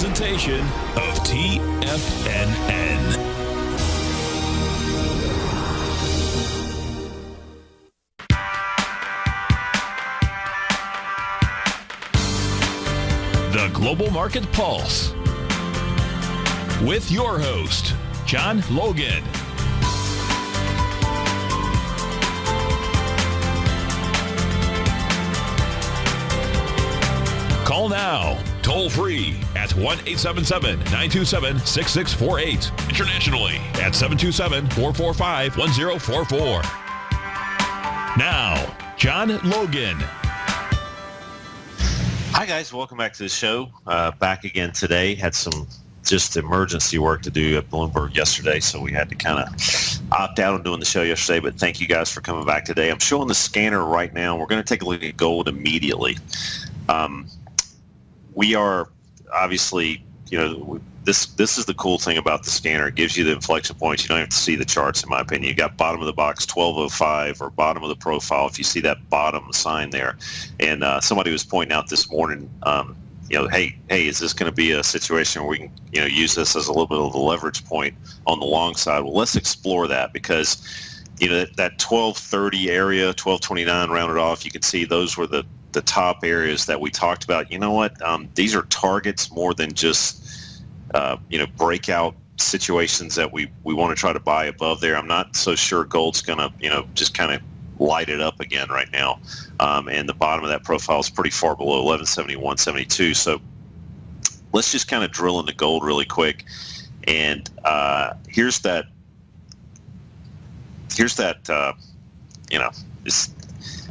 presentation of TFNN. The Global Market Pulse with your host, John Logan. Call now, toll free at 1-877-927-6648. Internationally at 727-445-1044. Now, John Logan. Hi, guys. Welcome back to the show. Back again today. Had some just emergency work to do at Bloomberg yesterday, so we had to kind of opt out on doing the show yesterday, but thank you guys for coming back today. I'm showing the scanner right now. We're going to take a look at gold immediately. We are obviously, this is the cool thing about the scanner. It gives you the inflection points. You don't have to see the charts, in my opinion. You got bottom of the box 1205 or bottom of the profile if you see that bottom sign there. And somebody was pointing out this morning, hey, is this going to be a situation where we can, use this as a little bit of a leverage point on the long side? Well, let's explore that because, that 1230 area, 1229 rounded off, you can see those were the top areas that we talked about. You know what? These are targets more than just, breakout situations that we want to try to buy above there. I'm not so sure gold's going to, just kind of light it up again right now. And the bottom of that profile is pretty far below 1171.72. So let's just kind of drill into gold really quick. And here's that,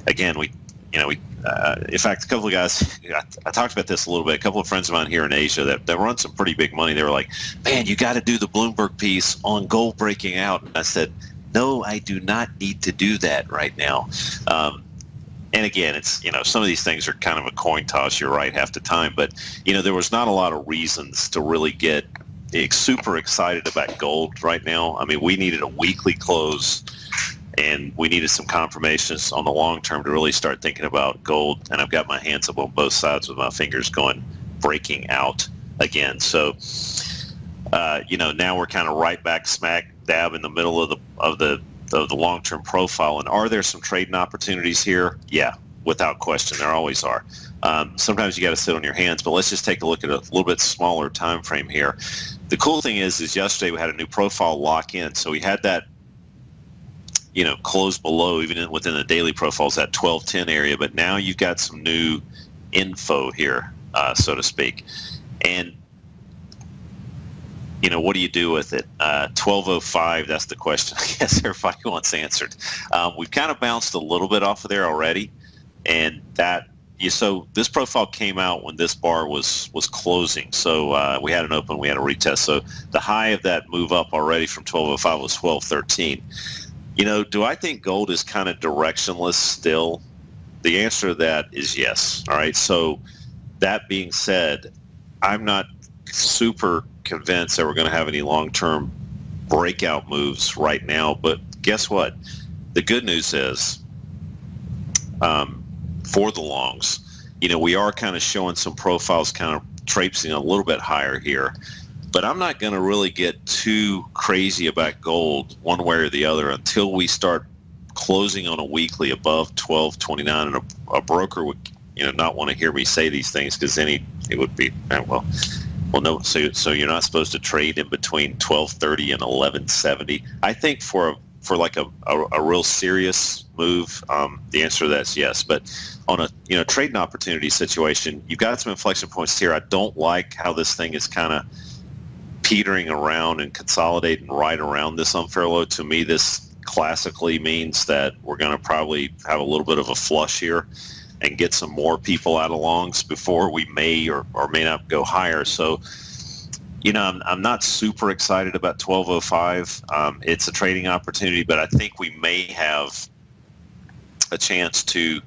again, in fact, a couple of guys, I talked about this a little bit, a couple of friends of mine here in Asia that run some pretty big money. They were like, man, you got to do the Bloomberg piece on gold breaking out. And I said, no, I do not need to do that right now. And again, it's, some of these things are kind of a coin toss. You're right half the time. But, there was not a lot of reasons to really get super excited about gold right now. I mean, we needed a weekly close. And we needed some confirmations on the long term to really start thinking about gold. And I've got my hands up on both sides with my fingers going breaking out again. So, now we're kind of right back smack dab in the middle of the long term profile. And are there some trading opportunities here? Yeah, without question, there always are. Sometimes you got to sit on your hands, but let's just take a look at a little bit smaller time frame here. The cool thing is yesterday we had a new profile lock in, so we had that. Close below, even within the daily profiles, that 1210 area. But now you've got some new info here, so to speak. And, what do you do with it? 1205, that's the question I guess everybody wants answered. We've kind of bounced a little bit off of there already. And so this profile came out when this bar was closing. So we had an open, we had a retest. So the high of that move up already from 1205 was 1213. Do I think gold is kind of directionless still? The answer to that is yes. All right. So that being said, I'm not super convinced that we're going to have any long-term breakout moves right now. But guess what? The good news is for the longs, we are kind of showing some profiles kind of traipsing a little bit higher here. But I'm not going to really get too crazy about gold one way or the other until we start closing on a weekly above 1229. And a broker would, not want to hear me say these things because then it would be, well, no. So you're not supposed to trade in between 1230 and 1170. I think for like a real serious move, the answer to that's yes. But on a trading opportunity situation, you've got some inflection points here. I don't like how this thing is kind of teetering around and consolidating right around this unfair low. To me, this classically means that we're going to probably have a little bit of a flush here and get some more people out of longs before we may or may not go higher. So, I'm not super excited about 1205. It's a trading opportunity, but I think we may have a chance to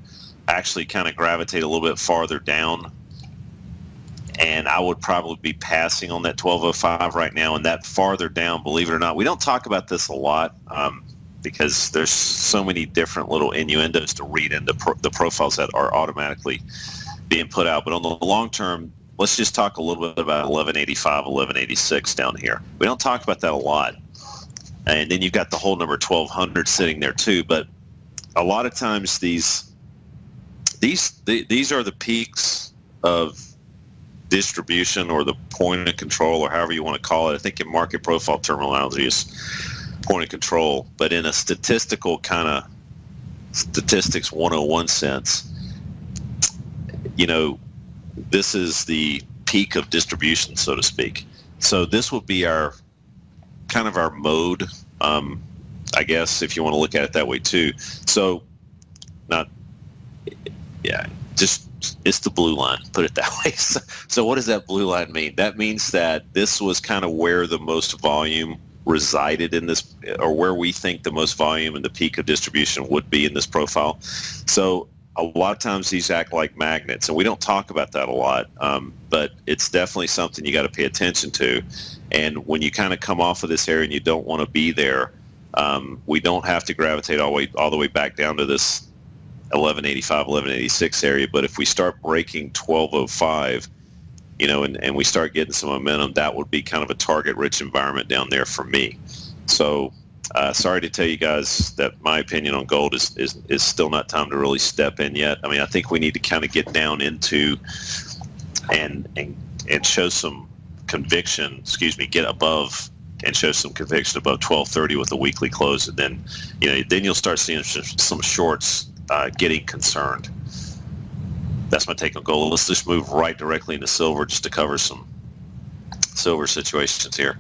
actually kind of gravitate a little bit farther down. And I would probably be passing on that 1205 right now. And that farther down, believe it or not, we don't talk about this a lot because there's so many different little innuendos to read into the profiles that are automatically being put out. But on the long term, let's just talk a little bit about 1185, 1186 down here. We don't talk about that a lot. And then you've got the whole number 1200 sitting there too. But a lot of times these are the peaks of distribution or the point of control, or however you want to call it. I think in market profile terminology is point of control, but in a statistical kind of statistics 101 sense, this is the peak of distribution, so to speak. So this would be our kind of our mode, I guess, if you want to look at it that way too. So just it's the blue line, put it that way. So what does that blue line mean? That means that this was kind of where the most volume resided in this, or where we think the most volume and the peak of distribution would be in this profile. So a lot of times these act like magnets, and we don't talk about that a lot, but it's definitely something you got to pay attention to. And when you kind of come off of this area and you don't want to be there, we don't have to gravitate all the way back down to this 1185, 1186 area. But if we start breaking 1205, and we start getting some momentum, that would be kind of a target-rich environment down there for me. So sorry to tell you guys that my opinion on gold is still not time to really step in yet. I mean, I think we need to kind of get down into and show some conviction, get above and show some conviction above 1230 with the weekly close. And then, then you'll start seeing some shorts getting concerned. That's my take on gold. Let's just move right directly into silver just to cover some silver situations here.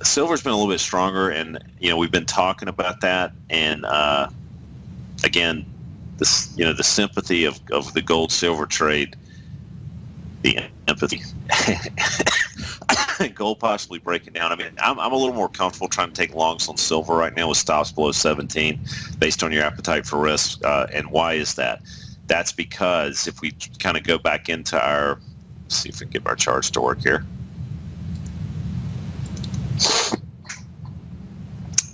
Silver's been a little bit stronger, and we've been talking about that. And again, this the sympathy of the gold silver trade, the empathy. Gold possibly breaking down. I mean, I'm a little more comfortable trying to take longs on silver right now with stops below 17 based on your appetite for risk. And why is that? That's because if we kind of go back into our, let's see if we can get our charts to work here.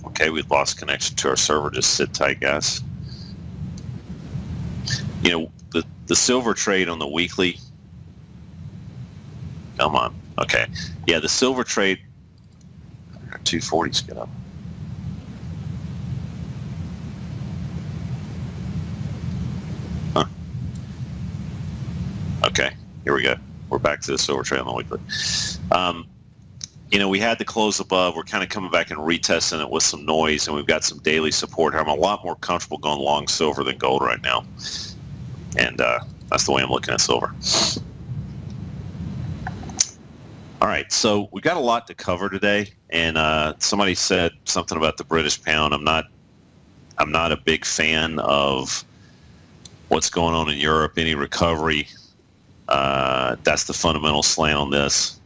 Okay, we've lost connection to our server. Just sit tight, guys. The silver trade on the weekly. Come on. Okay. Yeah, the silver trade, 240s get up. Huh. Okay, here we go. We're back to the silver trade on the weekly. We had the close above. We're kind of coming back and retesting it with some noise, and we've got some daily support here. I'm a lot more comfortable going long silver than gold right now. And that's the way I'm looking at silver. All right, so we got a lot to cover today, and somebody said something about the British pound. I'm not a big fan of what's going on in Europe. Any recovery, that's the fundamental slant on this.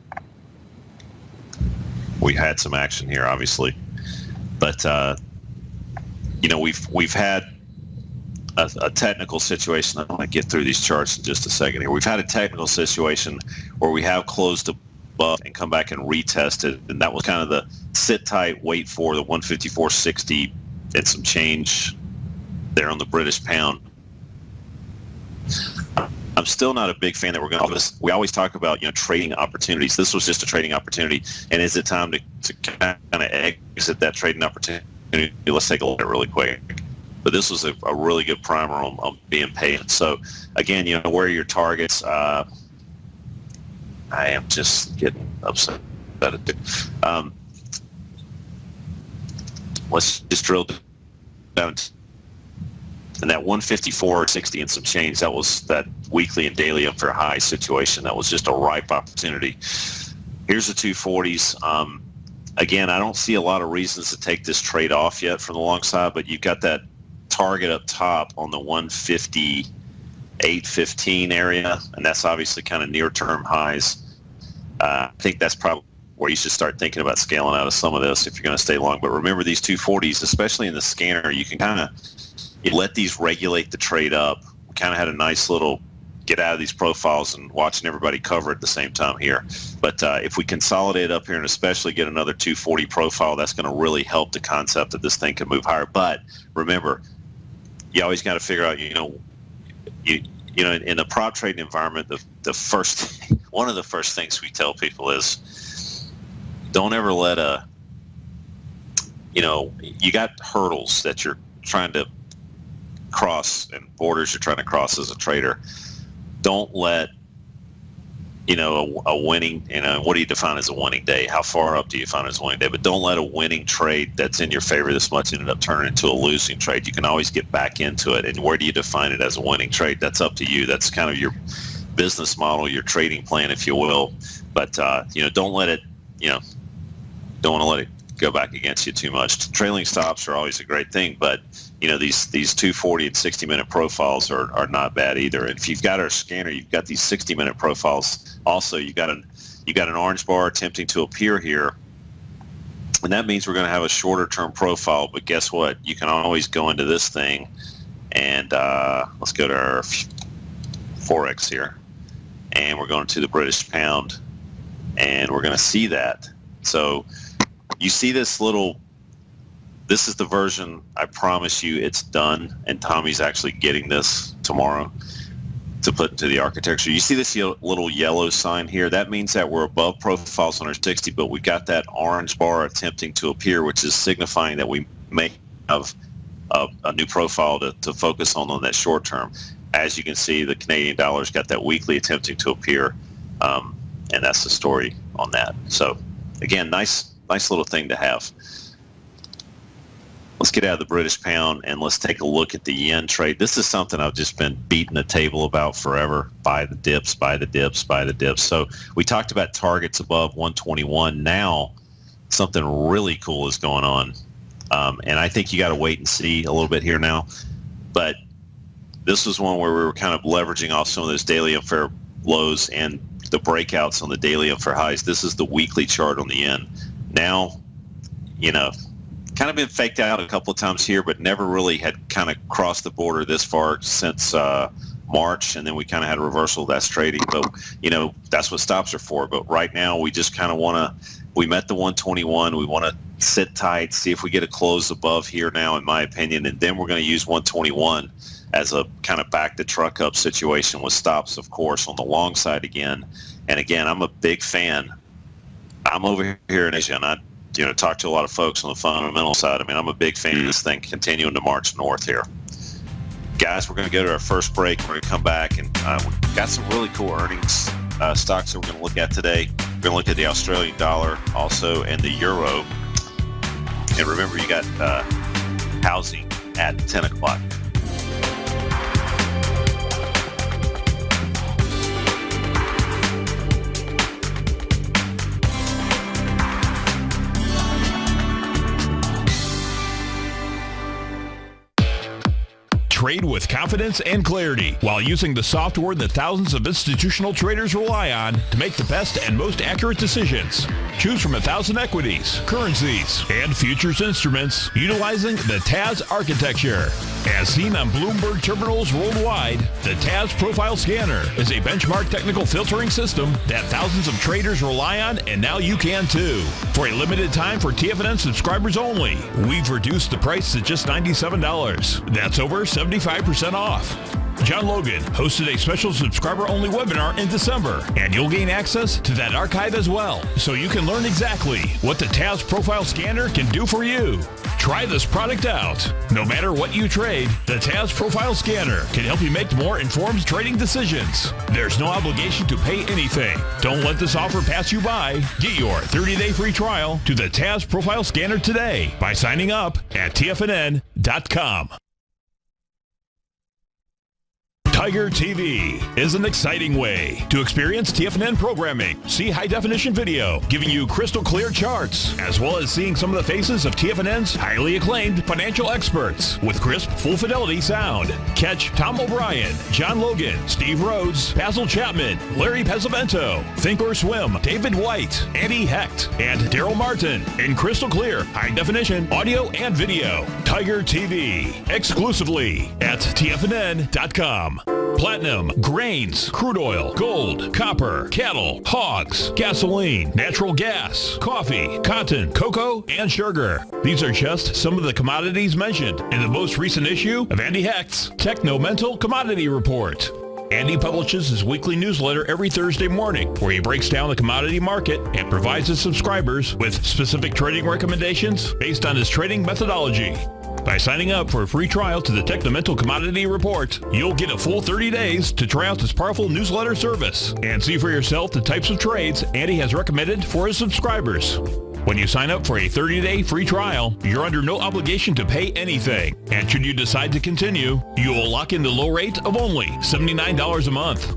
We had some action here, obviously, but we've had a technical situation. I want to get through these charts in just a second here. We've had a technical situation where we have closed above and come back and retest it, and that was kind of the sit tight, wait for the 154.60 and some change there on the British pound. I'm still not a big fan that we're going to. We always talk about trading opportunities. This was just a trading opportunity, and is it time to kind of exit that trading opportunity? Let's take a look at it really quick. But this was a really good primer on being patient. So again, where are your targets? I am just getting upset about it. Let's just drill down. And that 154.60 and some change, that was that weekly and daily up for a high situation. That was just a ripe opportunity. Here's the 240s. Again, I don't see a lot of reasons to take this trade off yet from the long side, but you've got that target up top on the 158.15 area, and that's obviously kind of near-term highs. I think that's probably where you should start thinking about scaling out of some of this if you're going to stay long. But remember, these 240s, especially in the scanner, you can kind of let these regulate the trade up. We kind of had a nice little get out of these profiles and watching everybody cover at the same time here. But if we consolidate up here and especially get another 240 profile, that's going to really help the concept that this thing can move higher. But remember, you always got to figure out, you know, in the prop trading environment, the first one of the first things we tell people is don't ever let you got hurdles that you're trying to cross and borders you're trying to cross as a trader. Don't let, a winning, what do you define as a winning day? How far up do you define as a winning day? But don't let a winning trade that's in your favor this much end up turning into a losing trade. You can always get back into it. And where do you define it as a winning trade? That's up to you. That's kind of your business model, your trading plan, if you will. But, don't let it, don't want to let it go back against you too much. Trailing stops are always a great thing, but these 240 and 60-minute profiles are not bad either. And if you've got our scanner, you've got these 60-minute profiles. Also, you got an orange bar attempting to appear here, and that means we're going to have a shorter term profile. But guess what? You can always go into this thing, and let's go to our Forex here, and we're going to the British pound, and we're going to see that. So you see this is the version, I promise you it's done, and Tommy's actually getting this tomorrow to put into the architecture. You see this little yellow sign here? That means that we're above profiles on our 60, but we got that orange bar attempting to appear, which is signifying that we may have a new profile to focus on that short term. As you can see, the Canadian dollar's got that weekly attempting to appear, and that's the story on that. So again, nice little thing to have. Let's get out of the British pound and let's take a look at the yen trade. This is something I've just been beating the table about forever. Buy the dips, buy the dips, buy the dips. So we talked about targets above 121. Now something really cool is going on. And I think you got to wait and see a little bit here now. But this was one where we were kind of leveraging off some of those daily unfair lows and the breakouts on the daily unfair highs. This is the weekly chart on the yen. Now, kind of been faked out a couple of times here, but never really had kind of crossed the border this far since March, and then we kind of had a reversal of that trading. But, that's what stops are for. But right now, we just kind of we met the 121. We want to sit tight, see if we get a close above here now, in my opinion, and then we're going to use 121 as a kind of back the truck up situation with stops, of course, on the long side again. And again, I'm a big fan. I'm over here in Asia, and I talk to a lot of folks on the fundamental side. I mean, I'm a big fan of this thing continuing to march north here. Guys, we're going to go to our first break. We're going to come back, and we've got some really cool earnings stocks that we're going to look at today. We're going to look at the Australian dollar also and the euro. And remember, you got housing at 10 o'clock. Trade with confidence and clarity while using the software that thousands of institutional traders rely on to make the best and most accurate decisions. Choose from 1,000 equities, currencies, and futures instruments utilizing the TAS architecture. As seen on Bloomberg terminals worldwide, the TAS Profile Scanner is a benchmark technical filtering system that thousands of traders rely on, and now you can too. For a limited time for TFNN subscribers only, we've reduced the price to just $97. That's over 75% off. John Logan hosted a special subscriber-only webinar in December, and you'll gain access to that archive as well, so you can learn exactly what the TAS Profile Scanner can do for you. Try this product out. No matter what you trade, the TAS Profile Scanner can help you make more informed trading decisions. There's no obligation to pay anything. Don't let this offer pass you by. Get your 30-day free trial to the TAS Profile Scanner today by signing up at TFNN.com. Tiger TV is an exciting way to experience TFNN programming. See high-definition video giving you crystal clear charts, as well as seeing some of the faces of TFNN's highly acclaimed financial experts with crisp, full-fidelity sound. Catch Tom O'Brien, John Logan, Steve Rhodes, Basil Chapman, Larry Pesavento, Think or Swim, David White, Andy Hecht, and Daryl Martin in crystal clear, high-definition audio and video. Tiger TV, exclusively at TFNN.com. platinum, grains, crude oil, gold, copper, cattle, hogs, gasoline, natural gas, coffee, cotton, cocoa, and sugar. These are just some of the commodities mentioned in the most recent issue of Andy Hecht's Techno-Mental Commodity Report. Andy publishes his weekly newsletter every Thursday morning where he breaks down the commodity market and provides his subscribers with specific trading recommendations based on his trading methodology. By signing up for a free trial to the Techno-Mental Commodity Report, you'll get a full 30 days to try out this powerful newsletter service and see for yourself the types of trades Andy has recommended for his subscribers. When you sign up for a 30-day free trial, you're under no obligation to pay anything. And should you decide to continue, you will lock in the low rate of only $79 a month.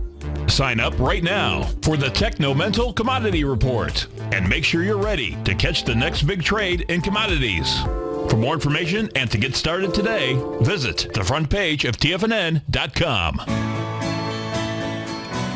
Sign up right now for the Techno-Mental Commodity Report and make sure you're ready to catch the next big trade in commodities. For more information and to get started today, visit the front page of TFNN.com.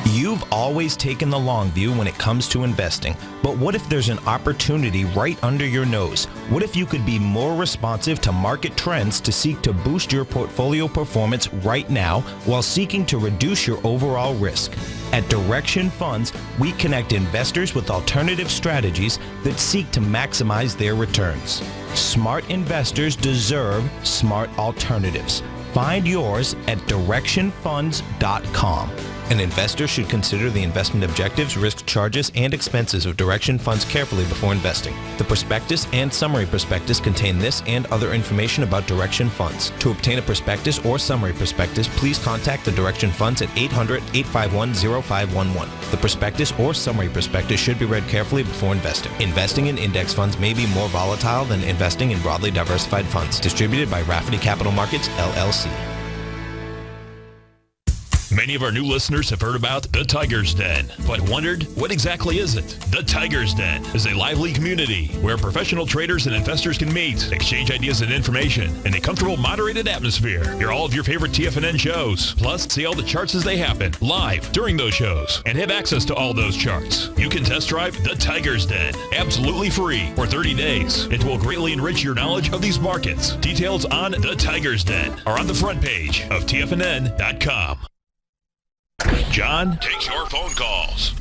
You've always taken the long view when it comes to investing, but what if there's an opportunity right under your nose? What if you could be more responsive to market trends to seek to boost your portfolio performance right now while seeking to reduce your overall risk? At Direction Funds, we connect investors with alternative strategies that seek to maximize their returns. Smart investors deserve smart alternatives. Find yours at directionfunds.com. An investor should consider the investment objectives, risk charges, and expenses of Direction Funds carefully before investing. The prospectus and summary prospectus contain this and other information about Direction Funds. To obtain a prospectus or summary prospectus, please contact the Direction Funds at 800-851-0511. The prospectus or summary prospectus should be read carefully before investing. Investing in index funds may be more volatile than investing in broadly diversified funds. Distributed by Rafferty Capital Markets, LLC. Many of our new listeners have heard about the Tiger's Den, but wondered, what exactly is it? The Tiger's Den is a lively community where professional traders and investors can meet, exchange ideas and information in a comfortable, moderated atmosphere. Hear all of your favorite TFNN shows, plus see all the charts as they happen live during those shows, and have access to all those charts. You can test drive the Tiger's Den absolutely free for 30 days. It will greatly enrich your knowledge of these markets. Details on the Tiger's Den are on the front page of TFNN.com. John takes your phone calls.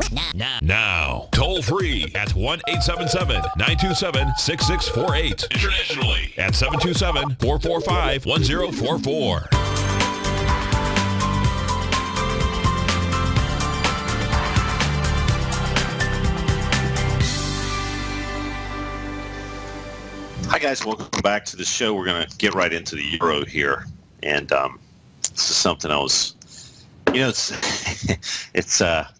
Now. Toll free at 1-877-927-6648. Internationally at 727-445-1044. Hi guys, welcome back to the show. We're going to get right into the Euro here. And this is something I was... it's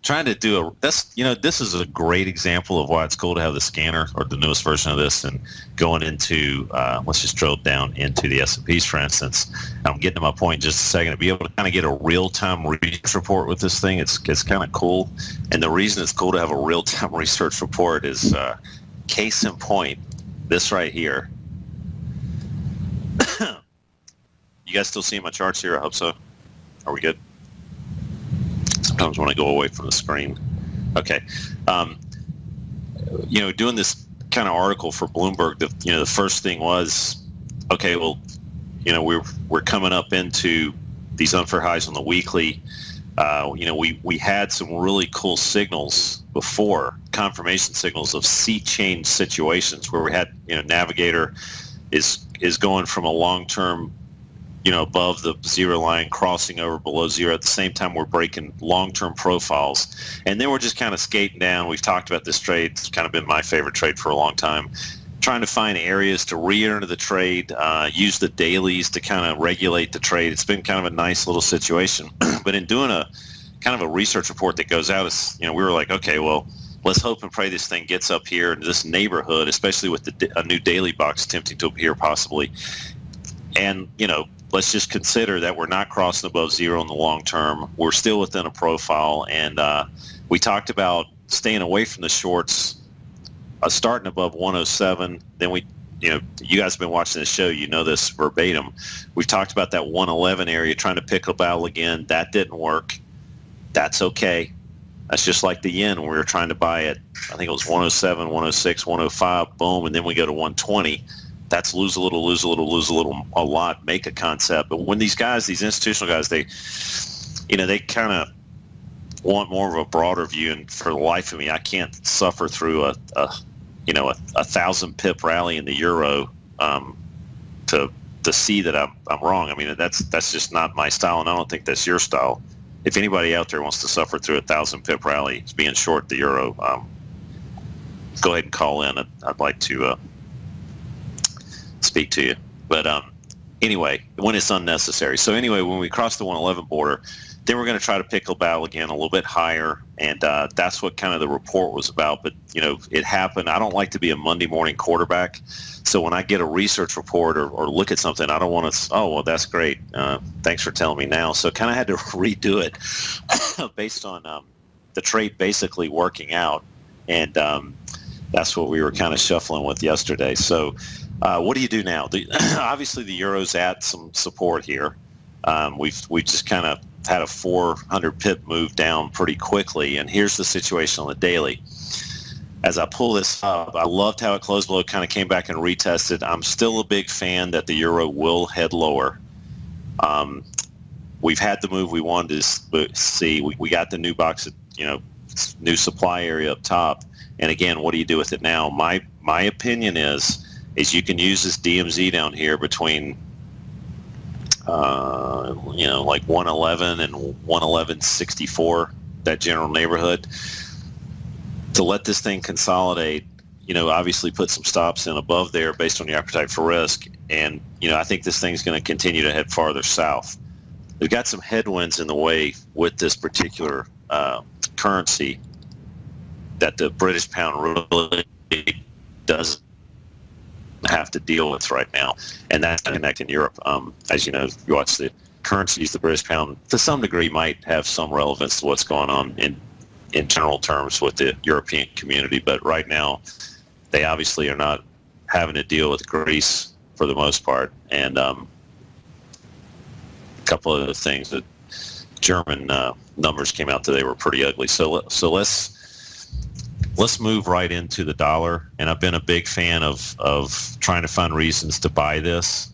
trying to do this is a great example of why it's cool to have the scanner or the newest version of this and going into, let's just drill down into the S&Ps, for instance. I'm getting to my point in just a second. To be able to kind of get a real-time research report with this thing, it's kind of cool. And the reason it's cool to have a real-time research report is, case in point, this right here. You guys still seeing my charts here? I hope so. Are we good? Sometimes when I go away from the screen. Okay. Doing this kind of article for Bloomberg, the first thing was, okay, well, we're coming up into these unfair highs on the weekly. We had some really cool signals before, confirmation signals of sea change situations where we had, Navigator is going from a long-term, above the zero line, crossing over below zero. At the same time, we're breaking long-term profiles. And then we're just kind of skating down. We've talked about this trade. It's kind of been my favorite trade for a long time. Trying to find areas to re-enter the trade, use the dailies to kind of regulate the trade. It's been kind of a nice little situation. But in doing a kind of a research report that goes out, we were like, okay, well, let's hope and pray this thing gets up here in this neighborhood, especially with a new daily box attempting to appear possibly. And, let's just consider that we're not crossing above zero in the long term. We're still within a profile, and we talked about staying away from the shorts, starting above 107. Then you guys have been watching this show, this verbatim. We've talked about that 111 area, trying to pick a battle again. That didn't work. That's okay. That's just like the yen when we were trying to buy it. I think it was 107, 106, 105, boom, and then we go to 120. That's lose a little, a lot, make a concept. But when these guys, these institutional guys, they, they kind of want more of a broader view, and for the life of me, I can't suffer through a 1,000 pip rally in the euro to see that I'm wrong. I mean, that's just not my style, and I don't think that's your style. If anybody out there wants to suffer through 1,000 pip rally being short the euro, go ahead and call in. I'd like to speak to you. But anyway, when it's unnecessary. So anyway, when we cross the 111 border, then we're going to try to pickle barrel again a little bit higher, and that's what kind of the report was about. But, it happened. I don't like to be a Monday morning quarterback, so when I get a research report or look at something, I don't want to, oh, well, that's great. Thanks for telling me now. So kind of had to redo it based on the trade basically working out, and that's what we were kind of shuffling with yesterday. So what do you do now? Obviously, the euro's at some support here. We've just kind of had a 400 pip move down pretty quickly, and here's the situation on the daily. As I pull this up, I loved how it closed below, kind of came back and retested. I'm still a big fan that the euro will head lower. We've had the move we wanted to see. We got the new box, new supply area up top. And again, what do you do with it now? My opinion is you can use this DMZ down here between like 111 and 111.64, that general neighborhood, to let this thing consolidate. Obviously put some stops in above there based on your appetite for risk, and I think this thing's going to continue to head farther south. We've got some headwinds in the way with this particular currency that the British pound really doesn't have to deal with right now, and that's connecting Europe. As you know, you watch the currencies, the British pound to some degree might have some relevance to what's going on in general terms with the European community, but right now they obviously are not having to deal with Greece for the most part, and a couple of the things that German numbers came out today were pretty ugly. So let's move right into the dollar. And I've been a big fan of trying to find reasons to buy this.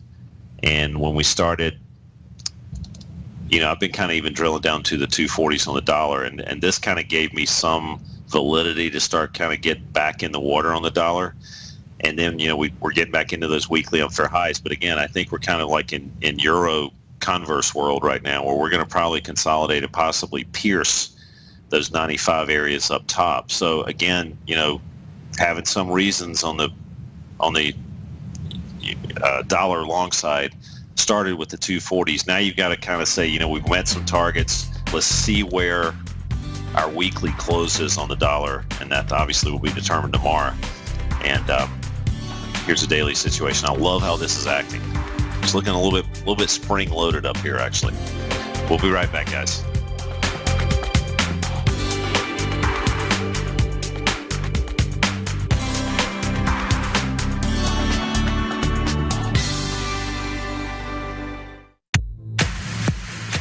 And when we started, I've been kind of even drilling down to the 240s on the dollar. And this kind of gave me some validity to start kind of get back in the water on the dollar. And then, we're getting back into those weekly unfair highs. But again, I think we're kind of like in Euro converse world right now, where we're going to probably consolidate and possibly pierce those 95 areas up top. So again, having some reasons on the dollar long side started with the 240s. Now you've got to kind of say, we've met some targets. Let's see where our weekly closes on the dollar, and that obviously will be determined tomorrow. And here's the daily situation. I love how this is acting. It's looking a little bit spring loaded up here, actually. We'll be right back, guys.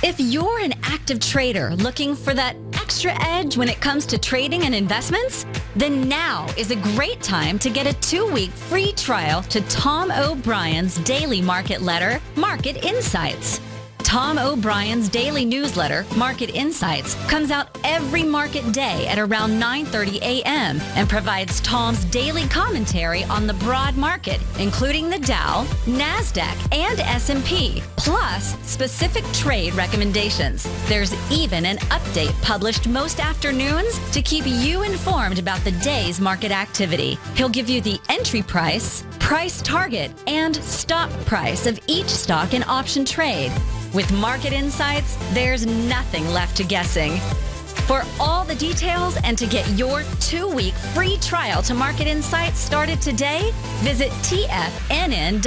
If you're an active trader looking for that extra edge when it comes to trading and investments, then now is a great time to get a 2-week free trial to Tom O'Brien's daily market letter, Market Insights. Tom O'Brien's daily newsletter, Market Insights, comes out every market day at around 9:30 a.m. and provides Tom's daily commentary on the broad market, including the Dow, NASDAQ, and S&P, plus specific trade recommendations. There's even an update published most afternoons to keep you informed about the day's market activity. He'll give you the entry price, price target, and stop price of each stock and option trade. With Market Insights, there's nothing left to guessing. For all the details and to get your 2-week free trial to Market Insights started today, visit TFNN.com.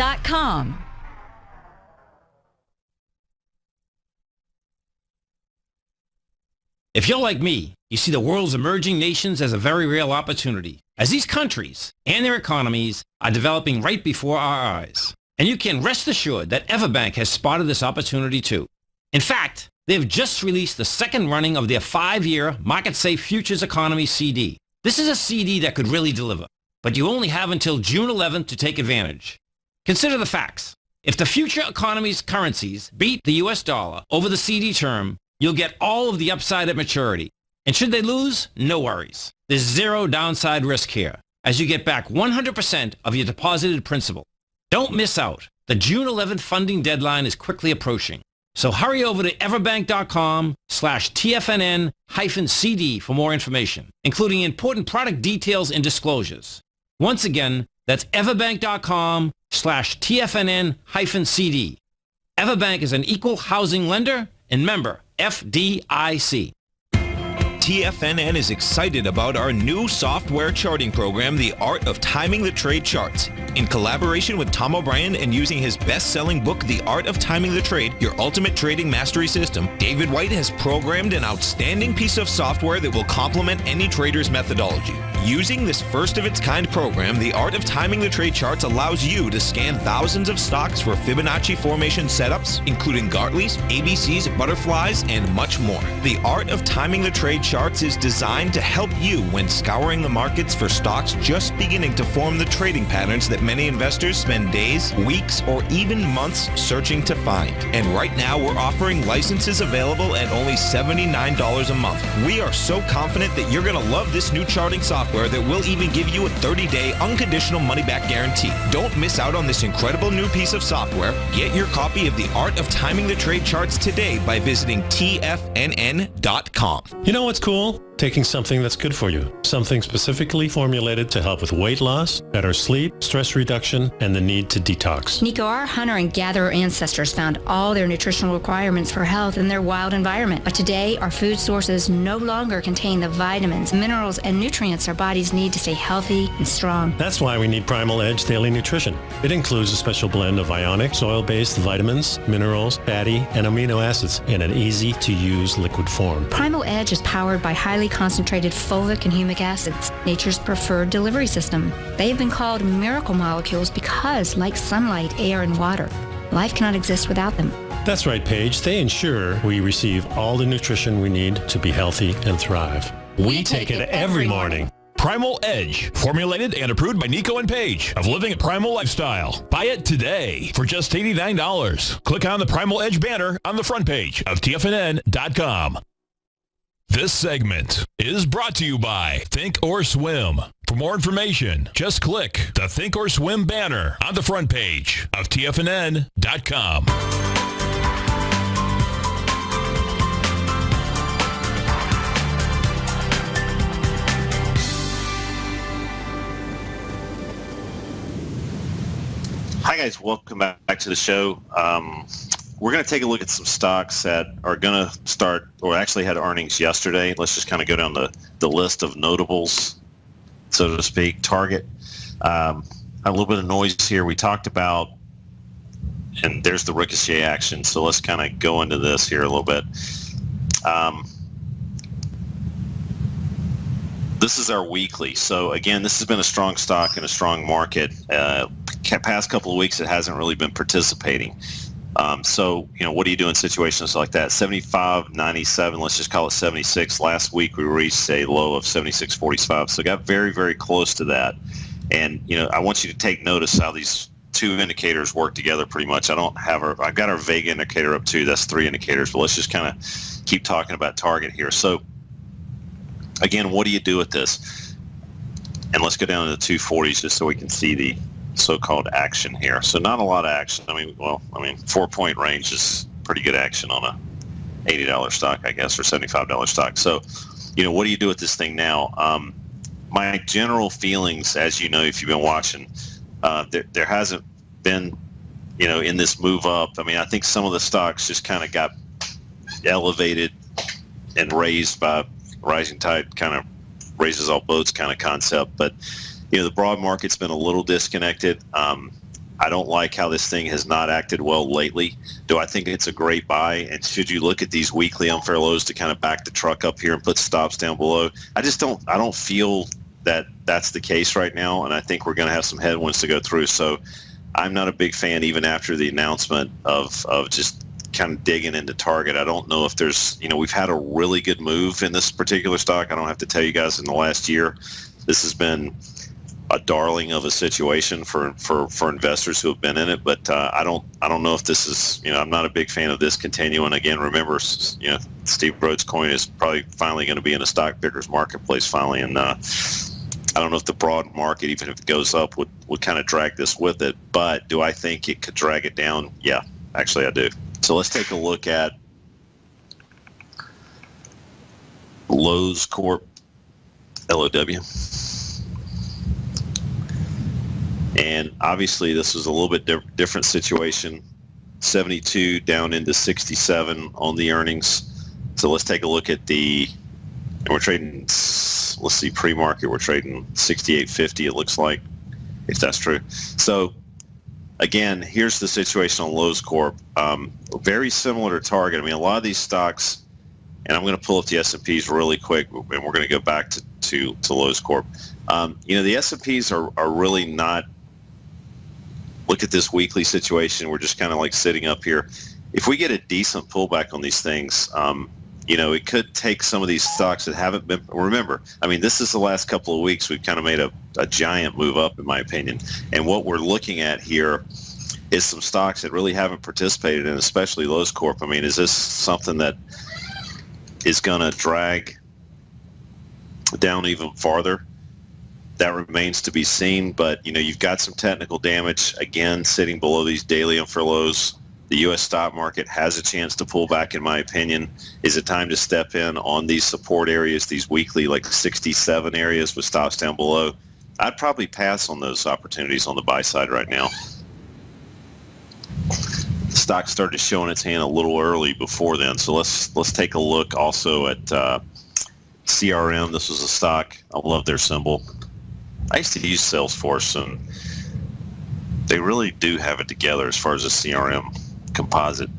If you're like me, you see the world's emerging nations as a very real opportunity, as these countries and their economies are developing right before our eyes. And you can rest assured that Everbank has spotted this opportunity too. In fact, they have just released the second running of their 5-year Market Safe Futures Economy CD. This is a CD that could really deliver, but you only have until June 11th to take advantage. Consider the facts. If the future economy's currencies beat the US dollar over the CD term, You'll get all of the upside at maturity. And should they lose, no worries. There's zero downside risk here, as you get back 100% of your deposited principal. Don't miss out. The June 11th funding deadline is quickly approaching. So hurry over to everbank.com/TFNN-CD for more information, including important product details and disclosures. Once again, that's everbank.com/TFNN-CD. Everbank is an equal housing lender and member FDIC. TFNN is excited about our new software charting program, The Art of Timing the Trade Charts. In collaboration with Tom O'Brien and using his best-selling book, The Art of Timing the Trade, Your Ultimate Trading Mastery System, David White has programmed an outstanding piece of software that will complement any trader's methodology. Using this first-of-its-kind program, The Art of Timing the Trade Charts allows you to scan thousands of stocks for Fibonacci formation setups, including Gartley's, ABC's, butterflies, and much more. The Art of Timing the Trade Charts is designed to help you when scouring the markets for stocks just beginning to form the trading patterns that many investors spend days, weeks, or even months searching to find. And right now, we're offering licenses available at only $79 a month. We are so confident that you're going to love this new charting software that will even give you a 30-day unconditional money-back guarantee. Don't miss out on this incredible new piece of software. Get your copy of The Art of Timing the Trade Charts today by visiting TFNN.com. You know what's cool? Taking something that's good for you. Something specifically formulated to help with weight loss, better sleep, stress reduction, and the need to detox. Nico, our hunter and gatherer ancestors found all their nutritional requirements for health in their wild environment. But today, our food sources no longer contain the vitamins, minerals, and nutrients our bodies need to stay healthy and strong. That's why we need Primal Edge Daily Nutrition. It includes a special blend of ionic, soil-based vitamins, minerals, fatty, and amino acids in an easy-to-use liquid form. Primal Edge is powered by highly concentrated fulvic and humic acids, nature's preferred delivery system. They have been called miracle molecules because, like sunlight, air, and water, life cannot exist without them. That's right, Paige. They ensure we receive all the nutrition we need to be healthy and thrive. We take it every morning. Primal Edge, formulated and approved by Nico and Paige of Living a Primal Lifestyle. Buy it today for just $89. Click on the Primal Edge banner on the front page of TFNN.com. This segment is brought to you by Think or Swim. For more information, just click the Think or Swim banner on the front page of TFNN.com. Hi guys, welcome back to the show. We're going to take a look at some stocks that are going to start, or actually had earnings yesterday. Let's just kind of go down the list of notables, so to speak. Target, a little bit of noise here. We talked about, and there's the ricochet action. So let's kind of go into this here a little bit. This is our weekly. So again, this has been a strong stock and a strong market. Past couple of weeks, it hasn't really been participating. So, what do you do in situations like that? 75.97, let's just call it 76. Last week, we reached a low of 76.45. So got very, very close to that. And, I want you to take notice how these two indicators work together pretty much. I've got our Vega indicator up too. That's 3 indicators, but let's just kind of keep talking about Target here. So again, what do you do with this? And let's go down to the 240s just so we can see the so-called action here. So not a lot of action. 4-point range is pretty good action on a $80 stock, I guess, or $75 stock. So, what do you do with this thing now? My general feelings, as you know, if you've been watching, there hasn't been, in this move up. I think some of the stocks just kind of got elevated and raised by rising tide, kind of raises all boats kind of concept. But the broad market's been a little disconnected. I don't like how this thing has not acted well lately. Do I think it's a great buy? And should you look at these weekly unfair lows to kind of back the truck up here and put stops down below? I don't feel that that's the case right now, and I think we're going to have some headwinds to go through. So I'm not a big fan, even after the announcement of just kind of digging into Target. I don't know if there's, we've had a really good move in this particular stock. I don't have to tell you guys in the last year. This has been a darling of a situation for investors who have been in it, but I don't know if this is, I'm not a big fan of this continuing. Again, remember, Steve Broad's coin is probably finally going to be in a stock pickers marketplace finally, and I don't know if the broad market, even if it goes up, would kind of drag this with it. But do I think it could drag it down? Yeah, actually I do. So let's take a look at Lowe's Corp, LOW. And obviously this was a little bit different situation. 72 down into 67 on the earnings. So let's take a look at and we're trading, let's see, pre-market, we're trading 68.50 it looks like, if that's true. So again, here's the situation on Lowe's Corp. Very similar to Target. I mean, a lot of these stocks, and I'm going to pull up the S&Ps really quick, and we're going to go back to Lowe's Corp. The S&Ps are really not, look at this weekly situation. We're just kind of like sitting up here. If we get a decent pullback on these things, it could take some of these stocks that haven't been, remember, I mean, this is the last couple of weeks we've kind of made a giant move up, in my opinion. And what we're looking at here is some stocks that really haven't participated in, especially Lowe's Corp. I mean, is this something that is going to drag down even farther? That remains to be seen, but you've got some technical damage again sitting below these daily infra lows. The U.S. stock market has a chance to pull back, in my opinion. Is it time to step in on these support areas, these weekly like 67 areas with stops down below? I'd probably pass on those opportunities on the buy side right now. The stock started showing its hand a little early before then, so let's take a look also at CRM. This was a stock. I love their symbol. I used to use Salesforce, and they really do have it together as far as the CRM composite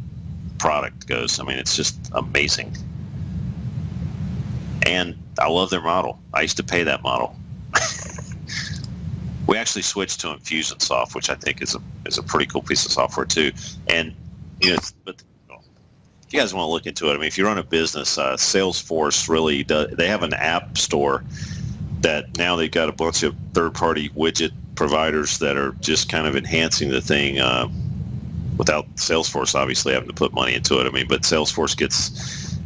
product goes. I mean, it's just amazing. And I love their model. I used to pay that model. We actually switched to Infusionsoft, which I think is a pretty cool piece of software too. And but if you guys want to look into it, I mean, if you run a business, Salesforce really does. They have an app store that now they've got a bunch of third-party widget providers that are just kind of enhancing the thing without Salesforce obviously having to put money into it. I mean, but Salesforce gets,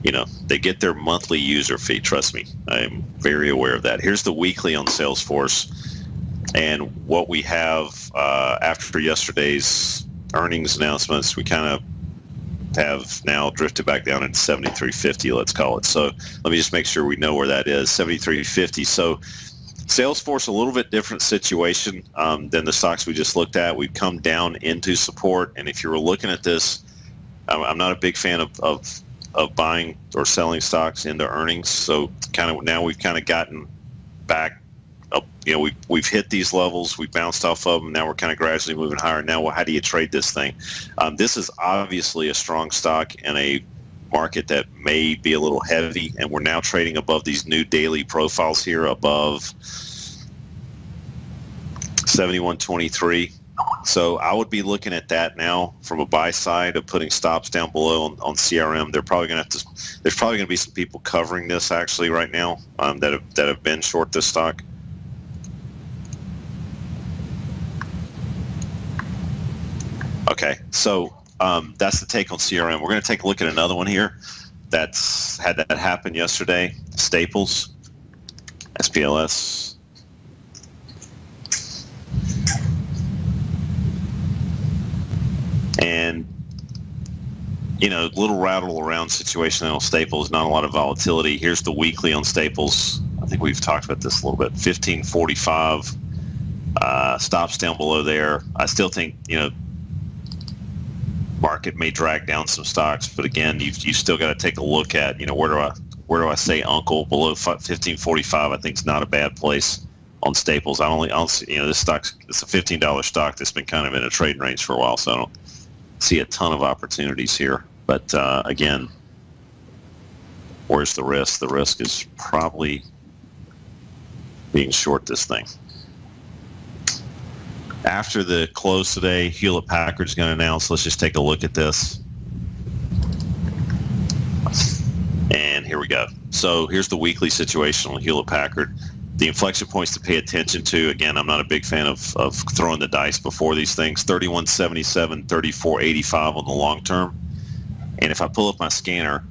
they get their monthly user fee. Trust me, I'm very aware of that. Here's the weekly on Salesforce, and what we have after yesterday's earnings announcements, we kind of have now drifted back down into 73.50, let's call it. So let me just make sure we know where that is, 73.50. So Salesforce, a little bit different situation than the stocks we just looked at. We've come down into support, and if you were looking at this, I'm not a big fan of buying or selling stocks into earnings. So kind of now we've kind of gotten back up. We've hit these levels, we bounced off of them. Now we're kind of gradually moving higher. Now, how do you trade this thing? This is obviously a strong stock in a market that may be a little heavy, and we're now trading above these new daily profiles here above 71.23. So I would be looking at that now from a buy side of putting stops down below on CRM. There's probably going to be some people covering this actually right now that have been short this stock. Okay, so that's the take on CRM. We're going to take a look at another one here that's had that happen yesterday. Staples, SPLS. And, little rattle around situation on Staples, not a lot of volatility. Here's the weekly on Staples. I think we've talked about this a little bit. 15.45, stops down below there. I still think, market may drag down some stocks, but again, you still got to take a look at, where do I say uncle below 15.45? I think is not a bad place on Staples. I don't see, this stock's, it's a $15 stock that's been kind of in a trading range for a while, so I don't see a ton of opportunities here. But again, where's the risk? The risk is probably being short this thing. After the close today, Hewlett-Packard's going to announce. Let's just take a look at this. And here we go. So here's the weekly situation on Hewlett-Packard. The inflection points to pay attention to, again, I'm not a big fan of throwing the dice before these things, 31.77, 34.85 on the long term. And if I pull up my scanner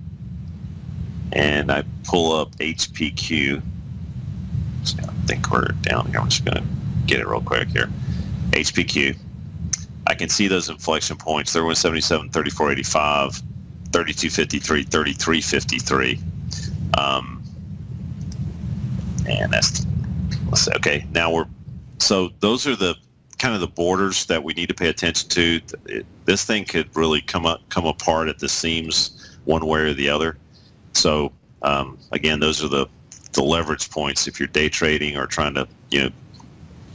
and I pull up HPQ, I think we're down here. I'm just going to get it real quick here. HPQ. I can see those inflection points, 31.77, 34.85, 32.53, 33.53. And that's, let's say, okay, now so those are the kind of the borders that we need to pay attention to. This thing could really come apart at the seams one way or the other. So again, those are the leverage points if you're day trading or trying to,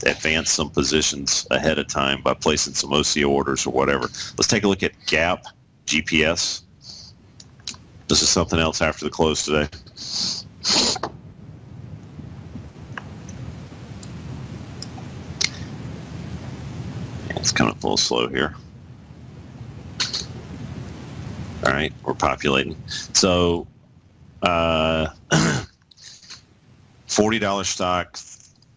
advance some positions ahead of time by placing some OC orders or whatever. Let's take a look at GAP, GPS. This is something else after the close today. It's coming up a little slow here. All right, we're populating. So $40 stock,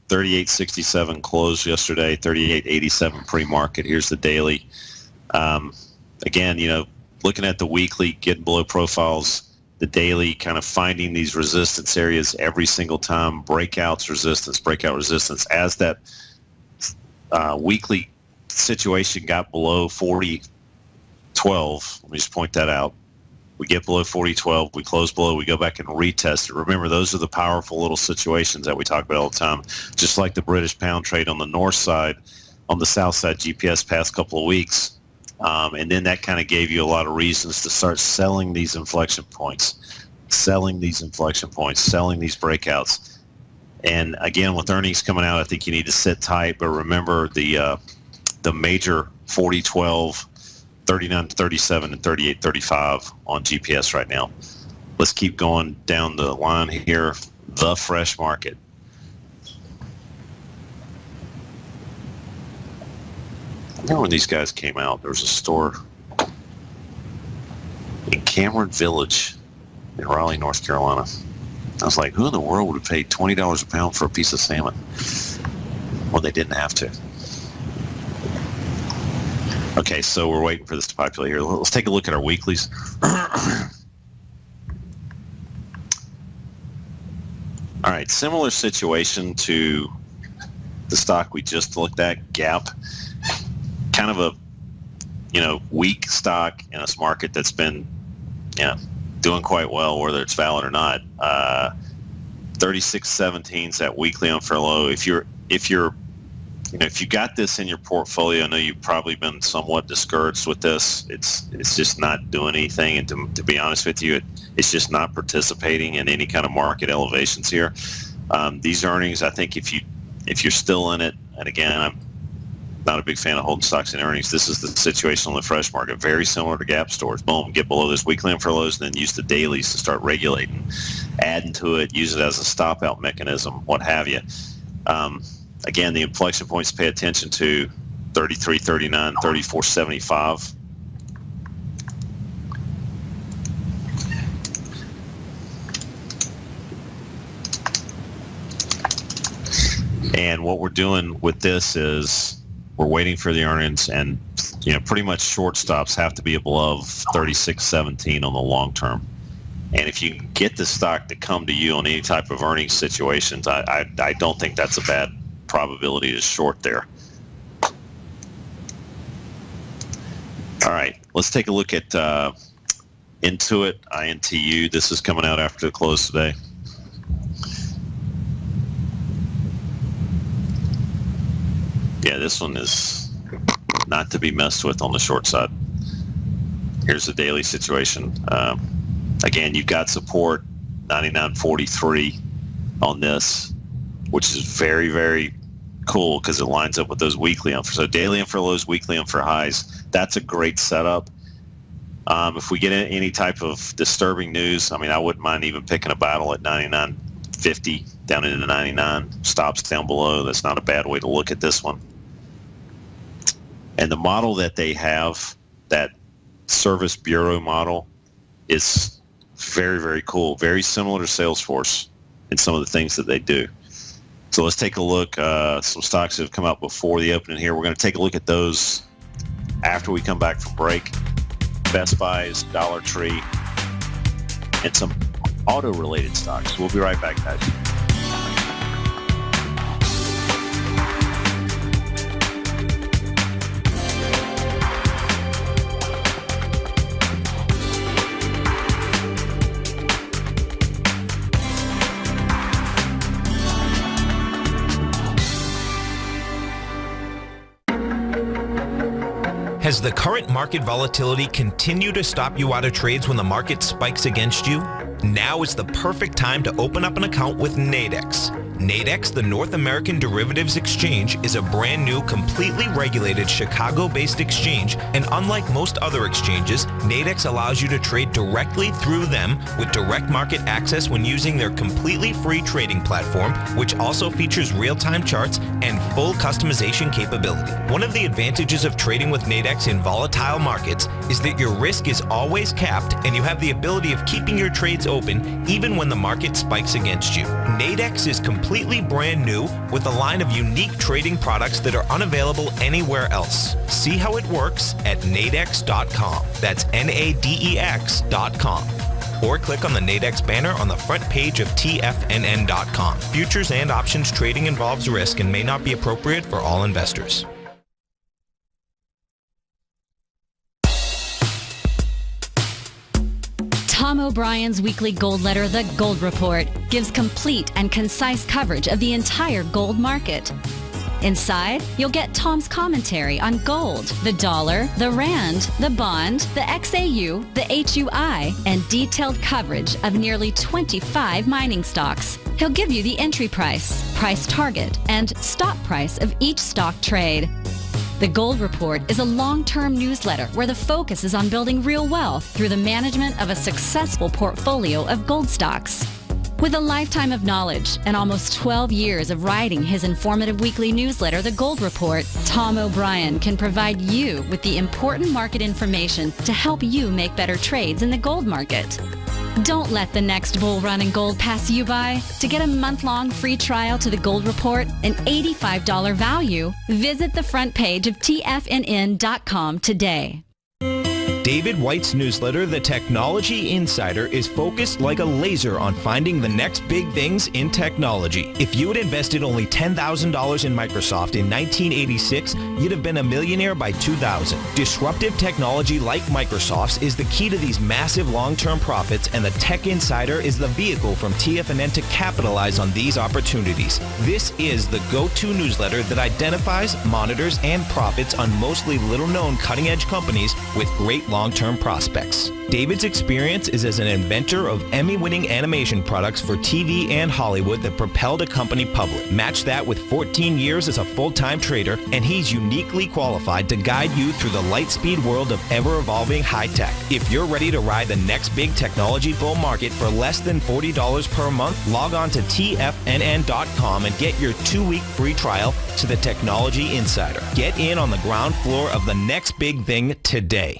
38.67 closed yesterday, 38.87 pre-market. Here's the daily. Again, looking at the weekly, getting below profiles, the daily, kind of finding these resistance areas every single time, breakout resistance. As that weekly situation got below 40.12, let me just point that out. We get below 40.12, we close below, we go back and retest it. Remember, those are the powerful little situations that we talk about all the time. Just like the British pound trade on the north side, on the south side GPS past couple of weeks. And then that kind of gave you a lot of reasons to start selling these inflection points, selling these breakouts. And again, with earnings coming out, I think you need to sit tight. But remember the major 40.12, 39.37, and 38.35 on GPS right now. Let's keep going down the line here. The fresh market. I remember when these guys came out, there was a store in Cameron Village in Raleigh, North Carolina. I was like, who in the world would have paid $20 a pound for a piece of salmon? Well, they didn't have to. Okay, so we're waiting for this to populate here. Let's take a look at our weeklies. All right, similar situation to the stock we just looked at, Gap. Kind of a, weak stock in a market that's been, doing quite well, whether it's valid or not. 36.17 is that weekly on for low. If you got this in your portfolio, I know you've probably been somewhat discouraged with this. It's just not doing anything, and to be honest with you, it's just not participating in any kind of market elevations here. These earnings, I think, if you're still in it, and again, I'm not a big fan of holding stocks in earnings. This is the situation on the fresh market, very similar to Gap stores. Boom, get below this weekly and for lows, and then use the dailies to start regulating, adding to it, use it as a stop out mechanism, what have you. Again, the inflection points to pay attention to, 33.39, 34.75. And what we're doing with this is we're waiting for the earnings, and pretty much short stops have to be above 36.17 on the long term. And if you can get the stock to come to you on any type of earnings situations, I don't think that's a bad probability to short there. All right, let's take a look at Intuit, INTU. This is coming out after the close today. Yeah, this one is not to be messed with on the short side. Here's the daily situation. Again, you've got support, 99.43 on this, which is very, very cool because it lines up with those weekly so daily and for lows, weekly and for highs. That's a great setup. If we get any type of disturbing news, I wouldn't mind even picking a battle at 99.50 down into 99. Stops down below. That's not a bad way to look at this one. And the model that they have, that service bureau model, is very, very cool. Very similar to Salesforce in some of the things that they do. So let's take a look. Some stocks that have come out before the opening here. We're going to take a look at those after we come back from break. Best Buys, Dollar Tree, and some auto-related stocks. We'll be right back, guys. Has the current market volatility continued to stop you out of trades when the market spikes against you? Now is the perfect time to open up an account with Nadex. Nadex, the North American Derivatives Exchange, is a brand new, completely regulated Chicago-based exchange, and unlike most other exchanges, Nadex allows you to trade directly through them with direct market access when using their completely free trading platform, which also features real-time charts and full customization capability. One of the advantages of trading with Nadex in volatile markets is that your risk is always capped and you have the ability of keeping your trades open even when the market spikes against you. Nadex is completely brand new with a line of unique trading products that are unavailable anywhere else. See how it works at nadex.com. That's NADEX.com. Or click on the Nadex banner on the front page of TFNN.com. Futures and options trading involves risk and may not be appropriate for all investors. Tom O'Brien's weekly gold letter, The Gold Report, gives complete and concise coverage of the entire gold market. Inside, you'll get Tom's commentary on gold, the dollar, the rand, the bond, the XAU, the HUI, and detailed coverage of nearly 25 mining stocks. He'll give you the entry price, price target, and stop price of each stock trade. The Gold Report is a long-term newsletter where the focus is on building real wealth through the management of a successful portfolio of gold stocks. With a lifetime of knowledge and almost 12 years of writing his informative weekly newsletter, The Gold Report, Tom O'Brien can provide you with the important market information to help you make better trades in the gold market. Don't let the next bull run in gold pass you by. To get a month-long free trial to The Gold Report, an $85 value, visit the front page of TFNN.com today. David White's newsletter, The Technology Insider, is focused like a laser on finding the next big things in technology. If you had invested only $10,000 in Microsoft in 1986, you'd have been a millionaire by 2000. Disruptive technology like Microsoft's is the key to these massive long-term profits, and the Tech Insider is the vehicle from TFNN to capitalize on these opportunities. This is the go-to newsletter that identifies, monitors, and profits on mostly little-known cutting-edge companies with great long-term prospects. David's experience is as an inventor of Emmy-winning animation products for TV and Hollywood that propelled a company public. Match that with 14 years as a full-time trader, and he's uniquely qualified to guide you through the light-speed world of ever-evolving high-tech. If you're ready to ride the next big technology bull market for less than $40 per month, log on to TFNN.com and get your 2-week free trial to the Technology Insider. Get in on the ground floor of the next big thing today.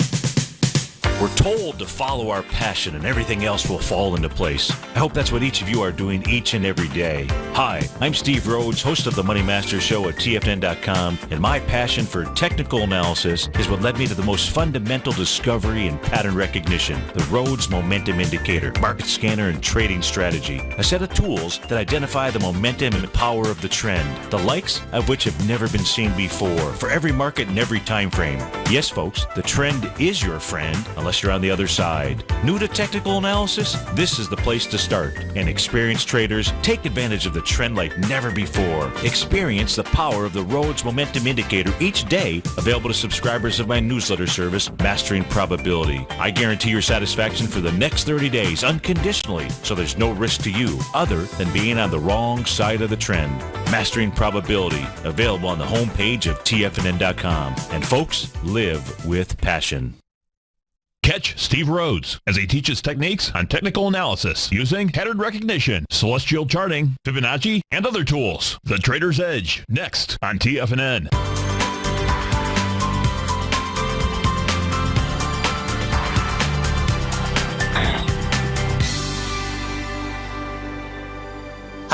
We're told to follow our passion and everything else will fall into place. I hope that's what each of you are doing each and every day. Hi, I'm Steve Rhodes, host of the Money Master Show at TFNN.com, and my passion for technical analysis is what led me to the most fundamental discovery in pattern recognition, the Rhodes Momentum Indicator, market scanner, and trading strategy, a set of tools that identify the momentum and power of the trend, the likes of which have never been seen before, for every market and every time frame. Yes, folks, the trend is your friend, unless you're on the other side. New to technical analysis? This is the place to start. And experienced traders take advantage of the trend like never before. Experience the power of the Rhodes Momentum Indicator each day, available to subscribers of my newsletter service, Mastering Probability. I guarantee your satisfaction for the next 30 days unconditionally, so there's no risk to you other than being on the wrong side of the trend. Mastering Probability, available on the homepage of TFNN.com. And folks, live with passion. Catch Steve Rhodes as he teaches techniques on technical analysis using pattern recognition, celestial charting, Fibonacci, and other tools. The Trader's Edge, next on TFNN.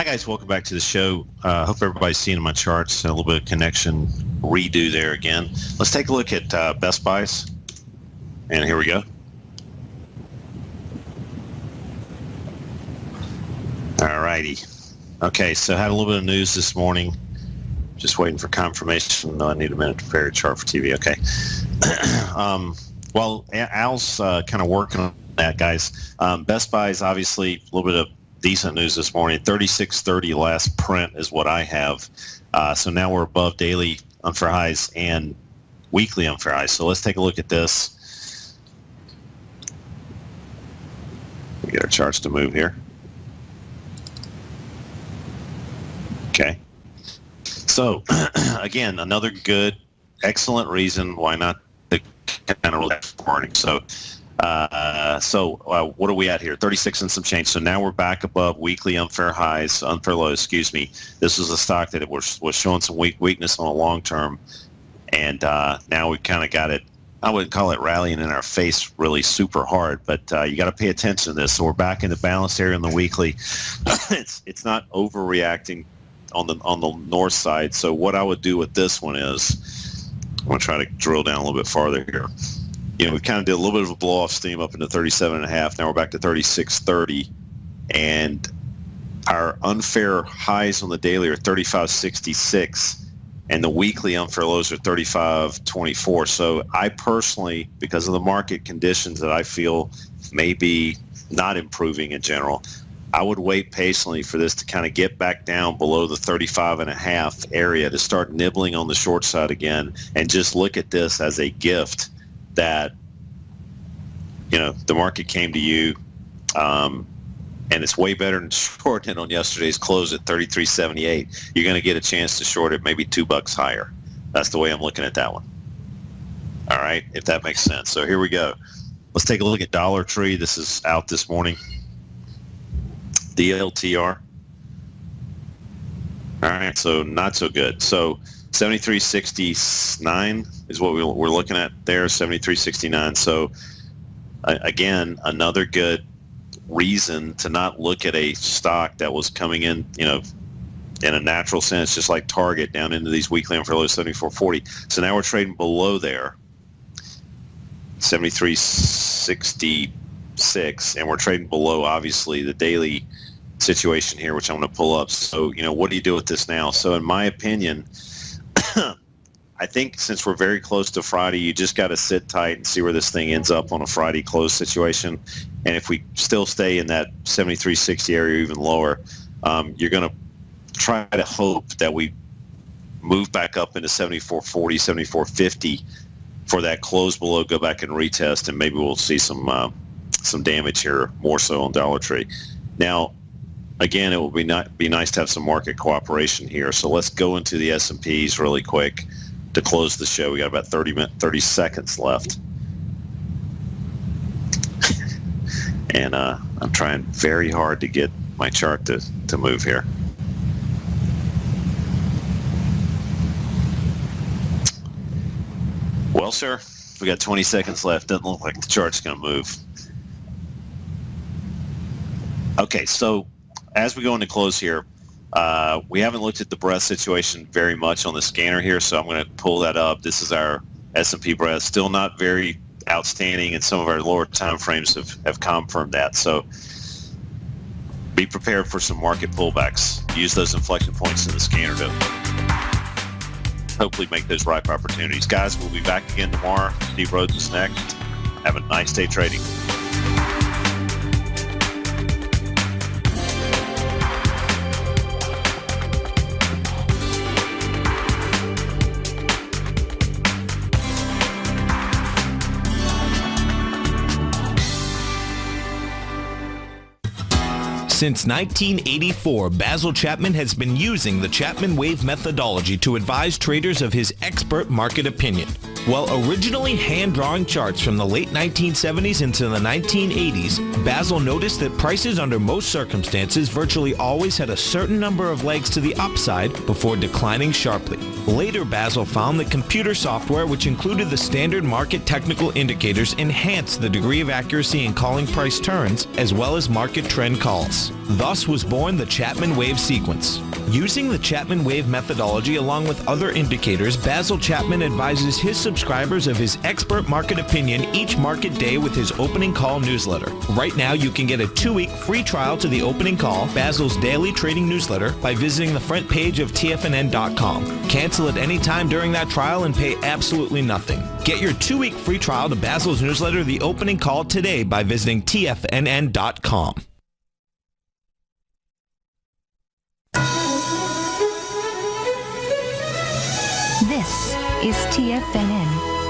Hi guys, welcome back to the show. Hope everybody's seeing my charts. A little bit of connection redo there again. Let's take a look at Best Buys. And here we go. All righty. Okay, so had a little bit of news this morning. Just waiting for confirmation. No, I need a minute to prepare a chart for TV. Okay. Well, Al's kind of working on that, guys. Best Buy is obviously a little bit of decent news this morning. 36.30 last print is what I have. So now we're above daily unfair highs and weekly unfair highs. So let's take a look at this. We get our charts to move here. Okay. So, again, another good, excellent reason why not to kind of relax morning. So, what are we at here? 36 and some change. So now we're back above weekly unfair highs, unfair lows, excuse me. This was a stock that was showing some weakness on a long term. And now we kind of got it. I wouldn't call it rallying in our face really super hard, but you got to pay attention to this. So we're back in the balanced area on the weekly. It's not overreacting on the north side. So what I would do with this one is, I'm going to try to drill down a little bit farther here. You know, we kind of did a little bit of a blow off steam up into 37.5. Now we're back to 36.30, and our unfair highs on the daily are 35.66, and the weekly unfair lows are 35.24. So I personally, because of the market conditions that I feel may be not improving in general, I would wait patiently for this to kind of get back down below the 35.5 area to start nibbling on the short side again, and just look at this as a gift that, you know, the market came to you, and it's way better than shorting it on yesterday's close at 33.78. You're going to get a chance to short it maybe $2 higher. That's the way I'm looking at that one. All right, if that makes sense. So here we go. Let's take a look at Dollar Tree. This is out this morning. DLTR. All right, so not so good. So 73.69 is what we're looking at there, 73.69. So again, another good reason to not look at a stock that was coming in, you know, in a natural sense, just like Target, down into these weekly unfair lows, 74.40. So now we're trading below there, 73.66, and we're trading below, obviously, the daily situation here, which I'm going to pull up. So, you know, what do you do with this now? So in my opinion, I think since we're very close to Friday, you just got to sit tight and see where this thing ends up on a Friday close situation. And if we still stay in that 73.60 area or even lower, you're going to try to hope that we move back up into 74.40, 74.50 for that close below, go back and retest, and maybe we'll see some damage here, more so on Dollar Tree. Now, again, it will be nice to have some market cooperation here. So let's go into the S&Ps really quick to close the show. We got about 30 seconds left. And I'm trying very hard to get my chart to move here. Well, sir, we got 20 seconds left. Doesn't look like the chart's going to move. Okay, so as we go into close here, we haven't looked at the breadth situation very much on the scanner here, so I'm going to pull that up. This is our S&P breadth. Still not very outstanding, and some of our lower time frames have confirmed that. So be prepared for some market pullbacks. Use those inflection points in the scanner to hopefully make those ripe opportunities. Guys, we'll be back again tomorrow. Steve Rhodes is next. Have a nice day trading. Since 1984, Basil Chapman has been using the Chapman Wave methodology to advise traders of his expert market opinion. While originally hand-drawing charts from the late 1970s into the 1980s, Basil noticed that prices under most circumstances virtually always had a certain number of legs to the upside before declining sharply. Later, Basil found that computer software, which included the standard market technical indicators, enhanced the degree of accuracy in calling price turns, as well as market trend calls. Thus was born the Chapman wave sequence. Using the Chapman wave methodology along with other indicators, Basil Chapman advises his subscribers of his expert market opinion each market day with his opening call newsletter. Right now, you can get a 2-week free trial to the opening call, Basil's daily trading newsletter, by visiting the front page of TFNN.com. Cancel at any time during that trial and pay absolutely nothing. Get your 2-week free trial to Basil's newsletter, The Opening Call, today by visiting TFNN.com. This is TFNN.